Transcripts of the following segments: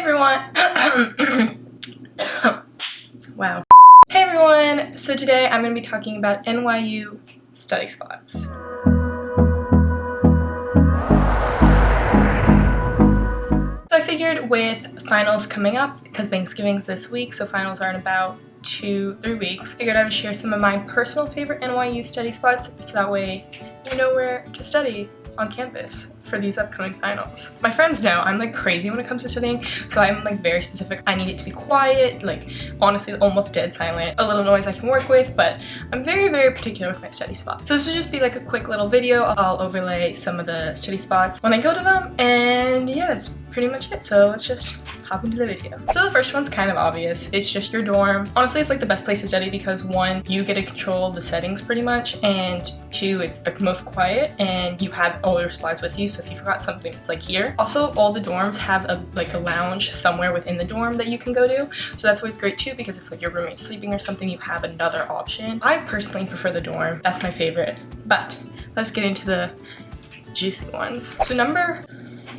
everyone! Wow. Hey everyone! So today I'm going to be talking about NYU study spots. So I figured with finals coming up, because Thanksgiving's this week, so finals are in about 2-3 weeks, I figured I would share some of my personal favorite NYU study spots so that way you know where to study on campus for these upcoming finals. My friends know I'm like crazy when it comes to studying, so I'm like very specific. I need it to be quiet, like honestly almost dead silent, a little noise I can work with, but I'm very particular with my study spots. So this will just be like a quick little video. I'll overlay some of the study spots when I go to them, and yeah, that's pretty much it. So let's just hop into the video. So the first one's kind of obvious. It's just your dorm. Honestly, it's like the best place to study because one, you get to control the settings pretty much, and two, it's the most quiet and you have all your supplies with you, so if you forgot something, it's like here. Also, all the dorms have a lounge somewhere within the dorm that you can go to, so that's why it's great too, because if like your roommate's sleeping or something, you have another option. I personally prefer the dorm. That's my favorite, but let's get into the juicy ones. So number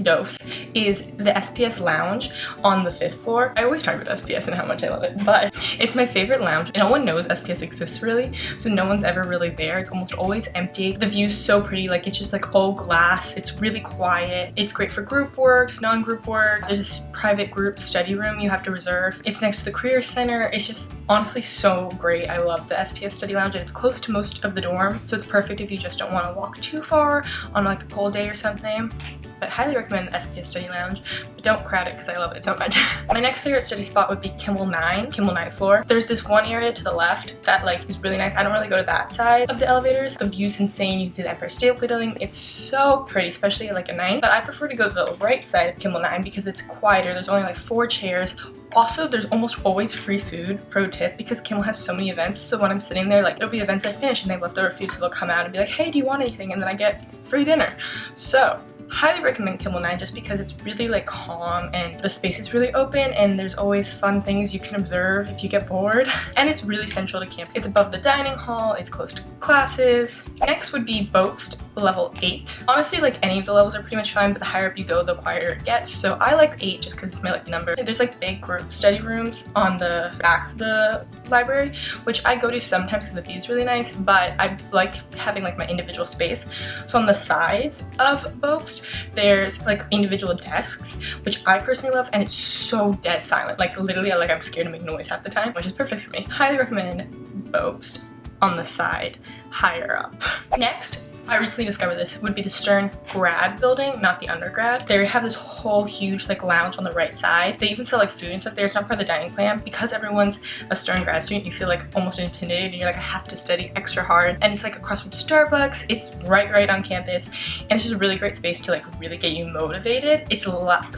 dos is the SPS lounge on the 5th floor. I always talk about SPS and how much I love it, but it's my favorite lounge. No one knows SPS exists really, so no one's ever really there. It's almost always empty. The view's so pretty, like it's just like all glass. It's really quiet. It's great for group works, non-group work. There's this private group study room you have to reserve. It's next to the career center. It's just honestly so great. I love the SPS study lounge, and it's close to most of the dorms, so it's perfect if you just don't want to walk too far on like a cold day or something. But highly recommend the SPS study lounge, but don't crowd it because I love it so much. My next favorite study spot would be Kimmel 9th floor. There's this one area to the left that like is really nice. I don't really go to that side of the elevators. The view's insane. You can see the Empire State Building. It's so pretty, especially at like a night. But I prefer to go to the right side of Kimmel 9 because it's quieter. There's only like 4 chairs. Also, there's almost always free food, pro tip, because Kimmel has so many events. So when I'm sitting there, like there'll be events I finish and they've left over food, so they'll come out and be like, hey, do you want anything? And then I get free dinner. So highly recommend Kimmel 9 just because it's really like calm and the space is really open and there's always fun things you can observe if you get bored. And it's really central to campus. It's above the dining hall, it's close to classes. Next would be Bobst level 8. Honestly, like any of the levels are pretty much fine, but the higher up you go, the quieter it gets. So I like 8 just because it's my lucky number. There's like big group study rooms on the back of the library, which I go to sometimes because the view is really nice, but I like having like my individual space. So on the sides of Bobst, there's like individual desks, which I personally love, and it's so dead silent. Like literally, I'm scared to make noise half the time, which is perfect for me. Highly recommend Bobst on the side, higher up. Next, I recently discovered this, would be the Stern grad building, not the undergrad. They have this whole huge like lounge on the right side. They even sell like food and stuff there. It's not part of the dining plan. Because everyone's a Stern grad student, you feel like almost intimidated and you're like, I have to study extra hard. And it's like across from Starbucks. It's right on campus. And it's just a really great space to like really get you motivated. It's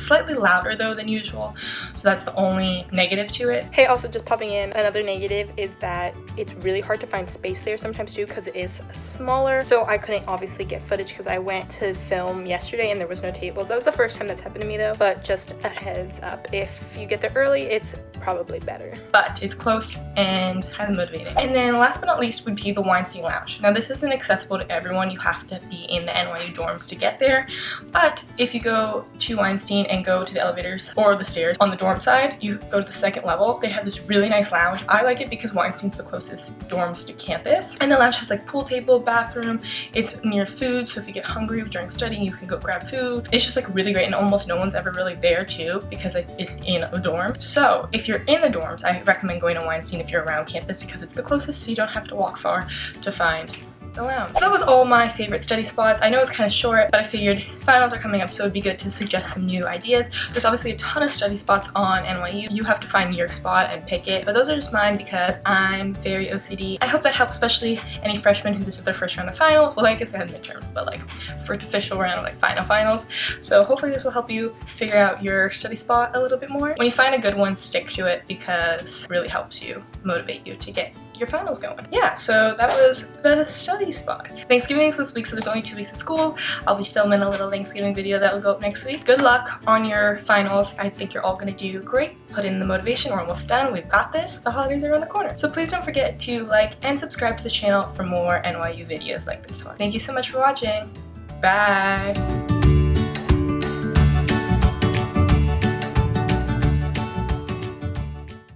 slightly louder though than usual, so that's the only negative to it. Hey, also just popping in, another negative is that it's really hard to find space there sometimes too because it is smaller. So I couldn't obviously get footage because I went to film yesterday and there was no tables. That was the first time that's happened to me though, but just a heads up, if you get there early, it's probably better. But it's close and highly motivating. And then last but not least would be the Weinstein lounge. Now this isn't accessible to everyone. You have to be in the NYU dorms to get there, but if you go to Weinstein and go to the elevators or the stairs on the dorm side, you go to the 2nd level. They have this really nice lounge. I like it because Weinstein's the closest dorms to campus, and the lounge has like pool table, bathroom. It's near food, so if you get hungry during studying, you can go grab food. It's just like really great, and almost no one's ever really there too because like it's in a dorm. So if you're in the dorms, I recommend going to Weinstein if you're around campus because it's the closest, so you don't have to walk far to find the lounge. So that was all my favorite study spots. I know it's kind of short, but I figured finals are coming up, so it'd be good to suggest some new ideas. There's obviously a ton of study spots on NYU. You have to find your spot and pick it, but those are just mine because I'm very OCD. I hope that helps, especially any freshmen who this is their first round of finals. Well, I guess I had midterms, but like first official round of like finals. So hopefully this will help you figure out your study spot a little bit more. When you find a good one, stick to it because it really helps you motivate you to get your finals going. Yeah, so that was the study spots. Thanksgiving is this week, so there's only 2 weeks of school. I'll be filming a little Thanksgiving video that will go up next week. Good luck on your finals. I think you're all gonna do great. Put in the motivation. We're almost done. We've got this. The holidays are around the corner. So please don't forget to like and subscribe to the channel for more NYU videos like this one. Thank you so much for watching. Bye.